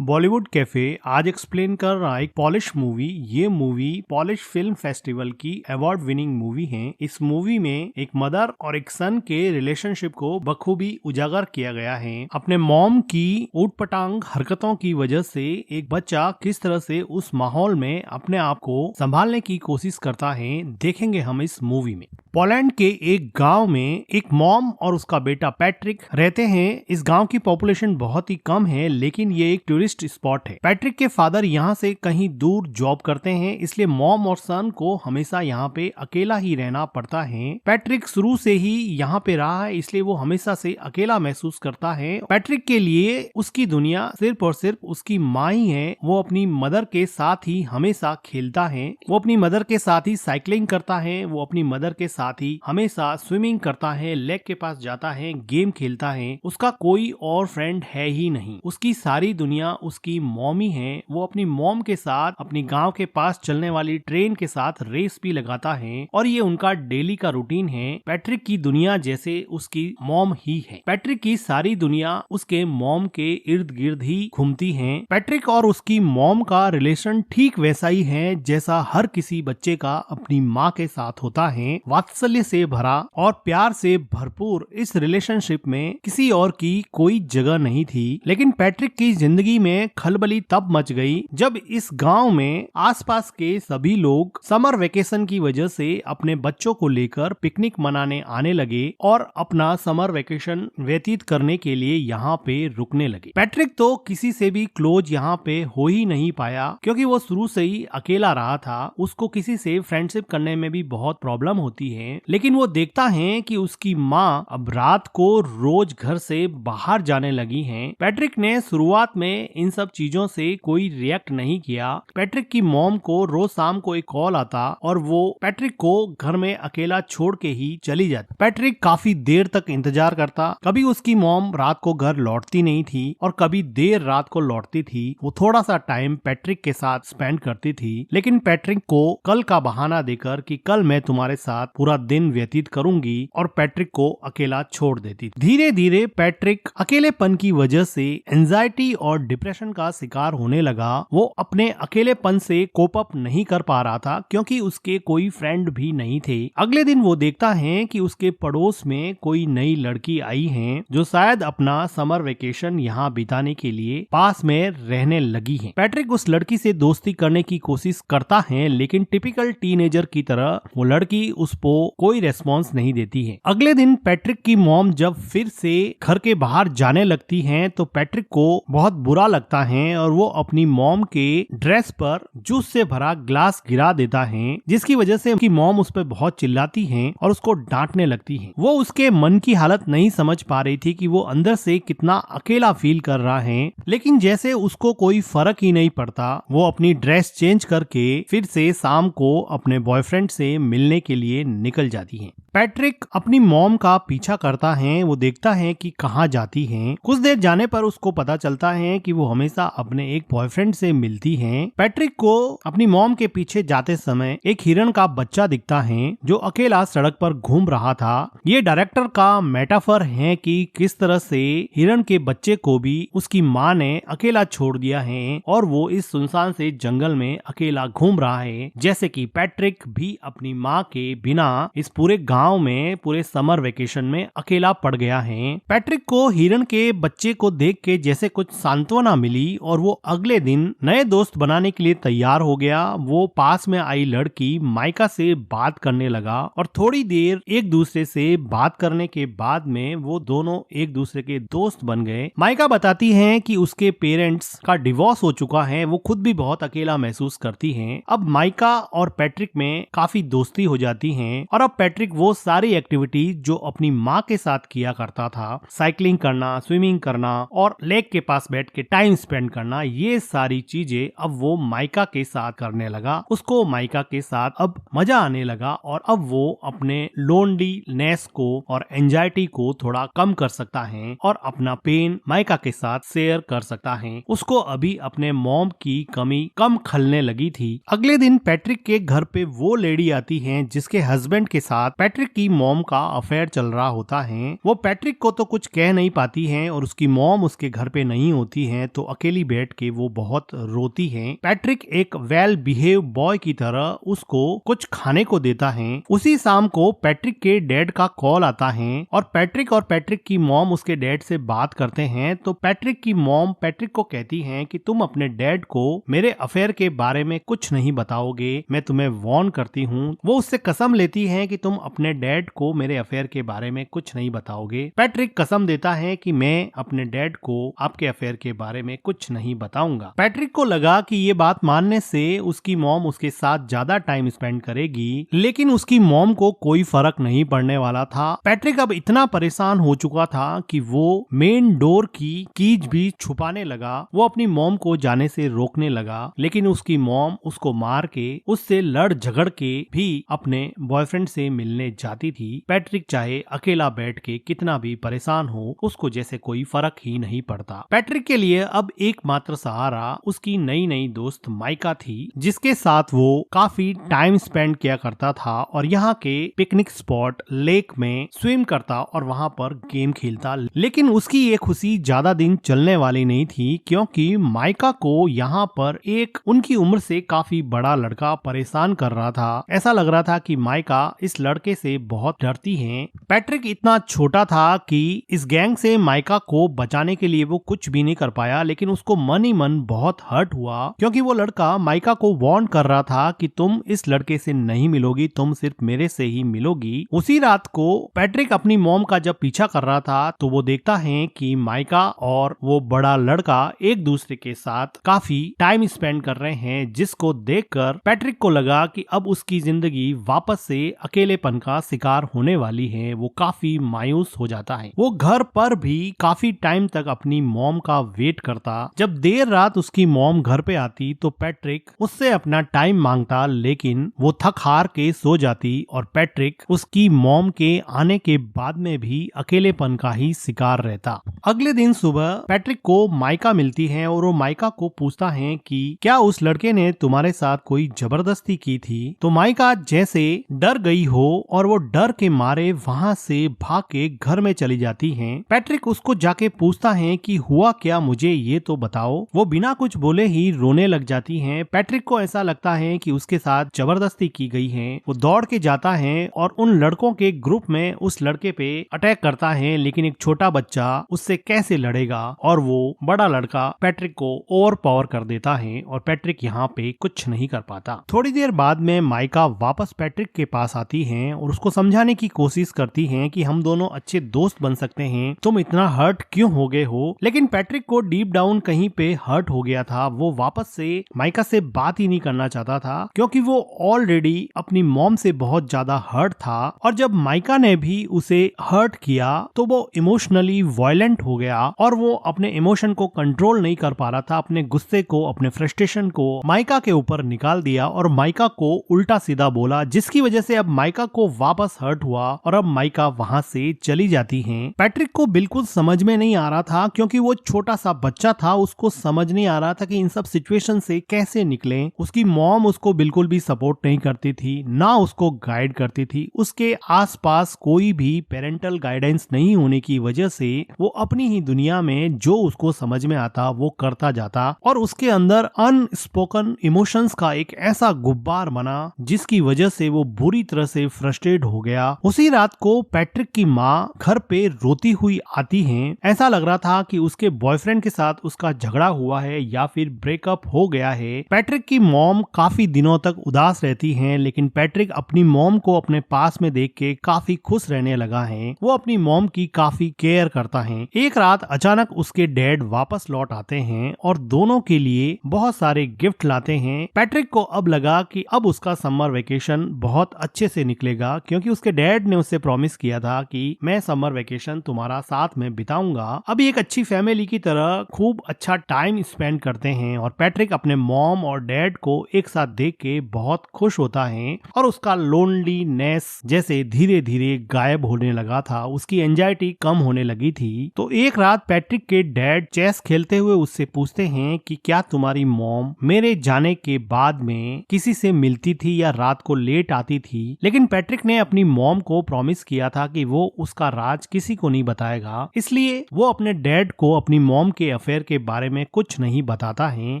Bollywood cafe आज explain कर रहा है एक पॉलिश मूवी। ये मूवी पॉलिश फिल्म फेस्टिवल की अवार्ड विनिंग मूवी है। इस मूवी में एक मदर और एक सन के रिलेशनशिप को बखूबी उजागर किया गया है। अपने मॉम की ऊटपटांग हरकतों की वजह से एक बच्चा किस तरह से उस माहौल में अपने आप को संभालने की कोशिश करता है, देखेंगे हम इस मूवी में। पोलैंड के एक गांव में एक मॉम और उसका बेटा पैट्रिक रहते हैं। इस गांव की पॉपुलेशन बहुत ही कम है, लेकिन ये एक टूरिस्ट स्पॉट है। पैट्रिक के फादर यहाँ से कहीं दूर जॉब करते हैं, इसलिए मॉम और सन को हमेशा यहाँ पे अकेला ही रहना पड़ता है। पैट्रिक शुरू से ही यहाँ पे रहा है, इसलिए वो हमेशा से अकेला महसूस करता है। पैट्रिक के लिए उसकी दुनिया सिर्फ और सिर्फ उसकी माँ ही है। वो अपनी मदर के साथ ही हमेशा खेलता है, वो अपनी मदर के साथ ही साइकिलिंग करता है, वो अपनी मदर के साथ ही हमेशा स्विमिंग करता है, लेक के पास जाता है, गेम खेलता है। उसका कोई और फ्रेंड है ही नहीं। उसकी सारी दुनिया उसकी मॉम ही है। वो अपनी मॉम के साथ अपनी गांव के पास चलने वाली ट्रेन के साथ रेस भी लगाता है और ये उनका डेली का रूटीन है। पैट्रिक की दुनिया जैसे उसकी मॉम ही है। पैट्रिक की सारी दुनिया उसके मॉम के इर्द गिर्द ही घूमती है। पैट्रिक और उसकी मॉम का रिलेशन ठीक वैसा ही है जैसा हर किसी बच्चे का अपनी माँ के साथ होता है। वात्सल्य से भरा और प्यार से भरपूर इस रिलेशनशिप में किसी और की कोई जगह नहीं थी। लेकिन पैट्रिक की जिंदगी में खलबली तब मच गई जब इस गांव में आसपास के सभी लोग समर वेकेशन की वजह से अपने बच्चों को लेकर पिकनिक मनाने आने लगे और अपना समर वेकेशन व्यतीत करने के लिए यहाँ पे रुकने लगे। पैट्रिक तो किसी से भी क्लोज यहाँ पे हो ही नहीं पाया, क्योंकि वो शुरू से ही अकेला रहा था। उसको किसी से फ्रेंडशिप करने में भी बहुत प्रॉब्लम होती है। लेकिन वो देखता है कि उसकी माँ अब रात को रोज घर से बाहर जाने लगी हैं। पैट्रिक ने शुरुआत में इन सब चीजों से कोई रिएक्ट नहीं किया। पैट्रिक की मॉम को रोज शाम को एक कॉल आता और वो पैट्रिक को घर में अकेला छोड़ के ही चली जाती। पैट्रिक काफी देर तक इंतजार करता। कभी उसकी मॉम रात को घर लौटती नहीं थी और कभी देर रात को लौटती थी। वो थोड़ा सा टाइम पैट्रिक के साथ स्पेंड करती थी, लेकिन पैट्रिक को कल का बहाना देकर कि कल मैं तुम्हारे साथ पूरा दिन व्यतीत करूंगी और पैट्रिक को अकेला छोड़ देती थी। धीरे धीरे पैट्रिक अकेलेपन की वजह से एंजाइटी और डिप्रेशन का शिकार होने लगा। वो अपने अकेलेपन से कोप अप नहीं कर पा रहा था, क्योंकि उसके कोई फ्रेंड भी नहीं थे। अगले दिन वो देखता है कि उसके पड़ोस में कोई नई लड़की आई है जो शायद अपना समर वेकेशन यहाँ बिताने के लिए पास में रहने लगी है। पैट्रिक उस लड़की से दोस्ती करने की कोशिश करता है, लेकिन टिपिकल टीनेजर की तरह वो लड़की उसको कोई रेस्पॉन्स नहीं देती है। अगले दिन पैट्रिक की मॉम जब फिर से घर के बाहर जाने लगती हैं, तो पैट्रिक को बहुत बुरा लगता है और वो अपनी मॉम के ड्रेस पर जूस से भरा ग्लास गिरा देता है, जिसकी वजह से उनकी मॉम उस पर बहुत चिल्लाती है और उसको डांटने लगती है। वो उसके मन की हालत नहीं समझ पा रही थी कि वो अंदर से कितना अकेला फील कर रहा है, लेकिन जैसे उसको कोई फर्क ही नहीं पड़ता, वो अपनी ड्रेस चेंज करके फिर से शाम को अपने बॉयफ्रेंड से मिलने के लिए निकल जाती है। पैट्रिक अपनी मॉम का पीछा करता है। वो देखता है कि कहाँ जाती हैं। कुछ देर जाने पर उसको पता चलता है कि वो हमेशा अपने एक बॉयफ्रेंड से मिलती हैं। पैट्रिक को अपनी मॉम के पीछे जाते समय एक हिरण का बच्चा दिखता है जो अकेला सड़क पर घूम रहा था। ये डायरेक्टर का मेटाफर है कि किस तरह से हिरण के बच्चे को भी उसकी माँ ने अकेला छोड़ दिया है और वो इस सुनसान से जंगल में अकेला घूम रहा है, जैसे कि पैट्रिक भी अपनी माँ के बिना इस पूरे गांव में पूरे समर वेकेशन में अकेला पड़ गया है। पैट्रिक को हिरण के बच्चे को देख के जैसे कुछ सांत्वना मिली और वो अगले दिन नए दोस्त बनाने के लिए तैयार हो गया। वो पास में आई लड़की माइका से बात करने लगा और थोड़ी देर एक दूसरे से बात करने के बाद में वो दोनों एक दूसरे के दोस्त बन गए। माइका बताती है कि उसके पेरेंट्स का डिवोर्स हो चुका है। वो खुद भी बहुत अकेला महसूस करती है। अब माइका और पैट्रिक में काफी दोस्ती हो जाती है और अब पैट्रिक वो सारी एक्टिविटीज जो अपनी माँ के साथ किया करता था, साइकिलिंग करना, स्विमिंग करना और लेक के पास बैठ के टाइम स्पेंड करना, ये सारी चीजें अब वो माइका के साथ करने लगा। उसको माइका के साथ अब मजा आने लगा और अब वो अपने लोनलीनेस को और एंजाइटी को थोड़ा कम कर सकता है और अपना पेन माइका के साथ शेयर कर सकता है। उसको अभी अपने मॉम की कमी कम खलने लगी थी। अगले दिन पैट्रिक के घर पे वो लेडी आती है जिसके हस्बैंड हस्बैंड के साथ पैट्रिक की मॉम का अफेयर चल रहा होता है। वो पैट्रिक को तो कुछ कह नहीं पाती है और उसकी मॉम उसके घर पे नहीं होती है, तो अकेली बैठ के वो बहुत रोती है। पैट्रिक एक वेल बिहेव बॉय की तरह उसको कुछ खाने को देता है। उसी शाम को पैट्रिक के डैड का कॉल आता है और पैट्रिक की मॉम उसके डैड से बात करते हैं। तो पैट्रिक की मॉम पैट्रिक को कहती है कि तुम अपने डैड को मेरे अफेयर के बारे में कुछ नहीं बताओगे, मैं तुम्हें वार्न करती हूँ। वो उससे कसम लेती है कि तुम अपने डैड को मेरे अफेयर के बारे में कुछ नहीं बताओगे। पैट्रिक कसम देता है कि मैं अपने डैड को आपके अफेयर के बारे में कुछ नहीं बताऊंगा। पैट्रिक को लगा कि ये बात मानने से उसकी मॉम उसके साथ ज्यादा टाइम स्पेंड करेगी, लेकिन उसकी मॉम को कोई फर्क नहीं पड़ने वाला था। पैट्रिक अब इतना परेशान हो चुका था कि वो मेन डोर की कीज भी छुपाने लगा। वो अपनी मॉम को जाने से रोकने लगा, लेकिन उसकी मॉम उसको मार के उससे लड़ झगड़ के भी अपने बॉयफ्रेंड से मिलने जाती थी। पैट्रिक चाहे अकेला बैठ के कितना भी परेशान हो, उसको जैसे कोई फर्क ही नहीं पड़ता। पैट्रिक के लिए अब एकमात्र सहारा उसकी नई नई दोस्त माइका थी, जिसके साथ वो काफी टाइम स्पेंड किया करता था और यहाँ के पिकनिक स्पॉट लेक में स्विम करता और वहाँ पर गेम खेलता। लेकिन उसकी ये खुशी ज्यादा दिन चलने वाली नहीं थी, क्योंकि माइका को यहाँ पर एक उनकी उम्र से काफी बड़ा लड़का परेशान कर रहा था। ऐसा लग रहा था कि माइका इस लड़के से बहुत डरती है। पैट्रिक इतना छोटा था कि इस गैंग से माइका को बचाने के लिए वो कुछ भी नहीं कर पाया, लेकिन उसको मन ही मन बहुत हर्ट हुआ, क्योंकि वो लड़का माइका को वार्न कर रहा था कि तुम इस लड़के से नहीं मिलोगी, तुम सिर्फ मेरे से ही मिलोगी। उसी रात को पैट्रिक अपनी मॉम का जब पीछा कर रहा था तो वो देखता है कि माइका और वो बड़ा लड़का एक दूसरे के साथ काफी टाइम स्पेंड कर रहे हैं, जिसको देखकर पैट्रिक को लगा कि अब उसकी जिंदगी वापस से अकेलेपन का शिकार होने वाली है। वो काफी मायूस हो जाता है। वो घर पर भी काफी टाइम तक अपनी मॉम का वेट करता। जब देर रात उसकी मॉम घर पे आती तो पैट्रिक उससे अपना टाइम मांगता, लेकिन वो थक हार के सो जाती और पैट्रिक उसकी मॉम के आने के बाद में भी अकेलेपन का ही शिकार रहता। अगले दिन सुबह पैट्रिक को माइका मिलती है और वो माइका को पूछता है कि क्या उस लड़के ने तुम्हारे साथ कोई जबरदस्ती की थी। तो माइका जैसे डर गई हो और वो डर के मारे वहाँ से भाग के घर में चली जाती है। पैट्रिक उसको जाके पूछता है कि हुआ क्या, मुझे ये तो बताओ। वो बिना कुछ बोले ही रोने लग जाती है। पैट्रिक को ऐसा लगता है कि उसके साथ जबरदस्ती की गई है। वो दौड़ के जाता है और उन लड़कों के ग्रुप में उस लड़के पे अटैक करता है, लेकिन एक छोटा बच्चा उससे कैसे लड़ेगा और वो बड़ा लड़का पैट्रिक को ओवर पावर कर देता है और पैट्रिक यहाँ पे कुछ नहीं कर पाता। थोड़ी देर बाद में माइका वापस पैट्रिक के पास आती है और उसको समझाने की कोशिश करती है कि हम दोनों अच्छे दोस्त बन सकते हैं, तुम इतना हर्ट क्यों हो गए हो। लेकिन पैट्रिक को डीप डाउन कहीं पे हर्ट हो गया था। वो वापस से माइका से बात ही नहीं करना चाहता था, क्योंकि वो ऑलरेडी अपनी मॉम से बहुत ज्यादा हर्ट था और जब माइका ने भी उसे हर्ट किया तो वो इमोशनली वायलेंट हो गया और वो अपने इमोशन को कंट्रोल नहीं कर पा रहा था। अपने गुस्से को, अपने फ्रस्ट्रेशन को माइका के ऊपर निकाल दिया और माइका को उल्टा सीधा बोला, जिसकी वजह से अब माइका को वापस हर्ट हुआ और अब माइका वहाँ से चली जाती है। पैट्रिक को बिल्कुल समझ में नहीं आ रहा था, क्योंकि वो छोटा सा बच्चा था, उसको समझ नहीं आ रहा था कि इन सब सिचुएशन से कैसे निकले। उसकी मॉम उसको बिल्कुल भी सपोर्ट नहीं करती थी, ना उसको गाइड करती थी। उसके आसपास कोई भी पेरेंटल गाइडेंस नहीं होने की वजह से वो अपनी ही दुनिया में जो उसको समझ में आता वो करता जाता और उसके अंदर अनस्पोकन इमोशंस का एक ऐसा गुब्बार बना जिसकी वजह से वो बुरी तरह से फ्रस्ट्रेट हो गया। उसी रात को पैट्रिक की माँ घर पे रोती हुई आती है। ऐसा लग रहा था कि उसके बॉयफ्रेंड के साथ उसका झगड़ा हुआ है या फिर ब्रेकअप हो गया है। पैट्रिक की मॉम काफी दिनों तक उदास रहती हैं, लेकिन पैट्रिक अपनी मॉम को अपने पास में देख के काफी खुश रहने लगा है। वो अपनी मॉम की काफी केयर करता है। एक रात अचानक उसके डैड वापस लौट आते हैं और दोनों के लिए बहुत सारे गिफ्ट लाते हैं। पैट्रिक को अब लगा कि अब उसका समर वेकेशन बहुत अच्छे से निकलेगा, क्योंकि उसके डैड ने उससे प्रॉमिस किया था कि मैं समर वेकेशन तुम्हारा साथ में बिताऊंगा। अभी एक अच्छी फैमिली की तरह खूब अच्छा टाइम स्पेंड करते हैं और पैट्रिक अपने मॉम और डैड को एक साथ देख के बहुत खुश होता है और उसका लोनलीनेस जैसे धीरे धीरे गायब होने लगा था। उसकी एंजाइटी कम होने लगी थी। तो एक रात पैट्रिक के डैड चेस खेलते हुए उससे पूछते हैं कि क्या तुम्हारी मॉम मेरे जाने के बाद में किसी से मिलती थी या रात को लेट आती थी। थी, लेकिन पैट्रिक ने अपनी मॉम को प्रॉमिस किया था कि वो उसका राज किसी को नहीं बताएगा, इसलिए वो अपने डैड को अपनी मॉम के अफेयर के बारे में कुछ नहीं बताता है।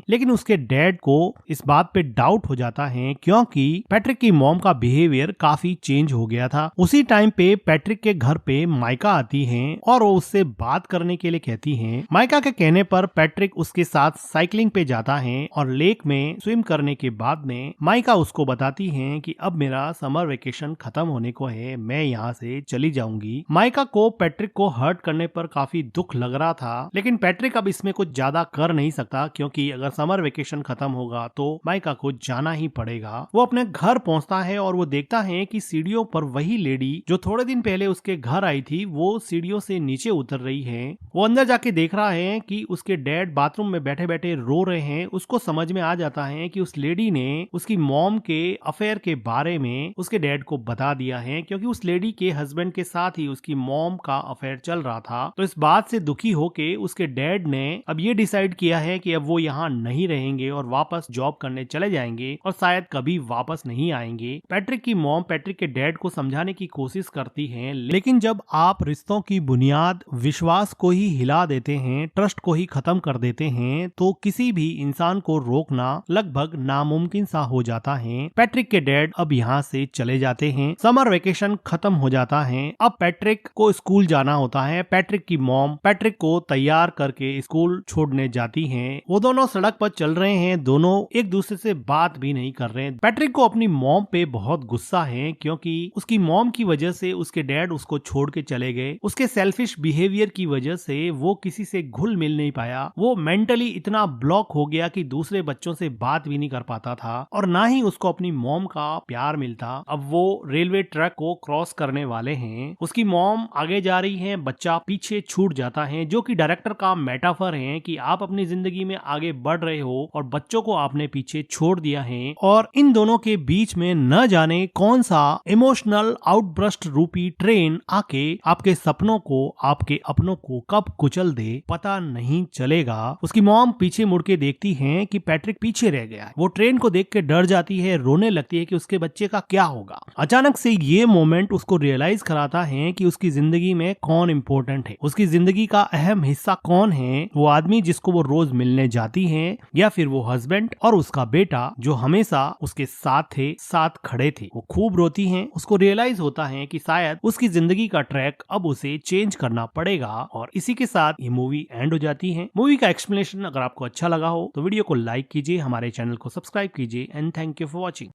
लेकिन उसके डैड को इस बात पे डाउट हो जाता है क्योंकि पैट्रिक की मॉम का बिहेवियर काफी चेंज हो गया था। उसी टाइम पे पैट्रिक के घर पे माइका आती है और वो उससे बात करने के लिए कहती है। माइका के कहने पर पैट्रिक उसके साथ साइकिलिंग पे जाता है और लेक में स्विम करने के बाद में माइका उसको बताती है कि अब मेरा समर वेकेशन खत्म होने को है, मैं यहाँ से चली जाऊंगी। माइका को पैट्रिक को हर्ट करने पर काफी दुख लग रहा था, लेकिन पैट्रिक अब इसमें कुछ ज्यादा कर नहीं सकता क्योंकि अगर समर वेकेशन खत्म होगा तो माइका को जाना ही पड़ेगा। वो अपने घर पहुंचता है और वो देखता है कि सीढ़ियों पर वही लेडी जो थोड़े दिन पहले उसके घर आई थी वो सीढ़ियों से नीचे उतर रही है। वो अंदर जाके देख रहा है कि उसके डैड बाथरूम में बैठे बैठे रो रहे हैं। उसको समझ में आ जाता है कि उस लेडी ने उसकी मॉम के अफेयर के बारे में उसके डैड को बता दिया है, क्योंकि उस लेडी के हस्बैंड के साथ ही उसकी मॉम का अफेयर चल रहा था। तो इस बात से दुखी होके उसके डैड ने अब ये डिसाइड किया है कि अब वो यहाँ नहीं रहेंगे और वापस जॉब करने चले जाएंगे और शायद कभी वापस नहीं आएंगे। पैट्रिक की मॉम पैट्रिक के डैड को समझाने की कोशिश करती है, लेकिन जब आप रिश्तों की बुनियाद विश्वास को ही हिला देते हैं, ट्रस्ट को ही खत्म कर देते हैं, तो किसी भी इंसान को रोकना लगभग नामुमकिन सा हो जाता है। पैट्रिक के डैड अब यहाँ से चले जाते हैं। समर वेकेशन खत्म हो जाता है। अब पैट्रिक को स्कूल जाना होता है। पैट्रिक की मॉम पैट्रिक को तैयार करके स्कूल छोड़ने जाती हैं। वो दोनों सड़क पर चल रहे हैं, दोनों एक दूसरे से बात भी नहीं कर रहे हैं। पैट्रिक को अपनी मॉम पे बहुत गुस्सा है क्योंकि उसकी मॉम की वजह से उसके डैड उसको छोड़ के चले गए। उसके सेल्फिश बिहेवियर की वजह से वो किसी से घुल मिल नहीं पाया। वो मेंटली इतना ब्लॉक हो गया कि दूसरे बच्चों से बात भी नहीं कर पाता था और ना ही उसको अपनी मॉम का प्यार मिलता। अब वो रेलवे ट्रैक को क्रॉस करने वाले हैं। उसकी मॉम आगे जा रही है, बच्चा पीछे छूट जाता है, जो कि डायरेक्टर का मेटाफर है कि आप अपनी जिंदगी में आगे बढ़ रहे हो और बच्चों को आपने पीछे छोड़ दिया है। और इन दोनों के बीच में न जाने कौन सा इमोशनल आउटब्रस्ट रूपी ट्रेन आके आपके सपनों को, आपके अपनों को कब कुचल दे पता नहीं चलेगा। उसकी मॉम पीछे मुड़ के देखती है कि पैट्रिक पीछे रह गया है। वो ट्रेन को देख के डर जाती है, रोने लगती है कि उसके बच्चे का क्या होगा। अचानक से ये मोमेंट उसको रियलाइज कराता है कि उसकी जिंदगी में कौन इम्पोर्टेंट है, उसकी जिंदगी का अहम हिस्सा कौन है। वो आदमी जिसको वो रोज मिलने जाती है, या फिर वो हस्बैंड और उसका बेटा जो हमेशा उसके साथ थे, साथ खड़े थे। वो खूब रोती है। उसको रियलाइज होता है कि शायद उसकी जिंदगी का ट्रैक अब उसे चेंज करना पड़ेगा। और इसी के साथ ये मूवी एंड हो जाती है। मूवी का एक्सप्लेनेशन अगर आपको अच्छा लगा हो तो वीडियो को लाइक कीजिए, हमारे चैनल को सब्सक्राइब कीजिए and thank you for watching.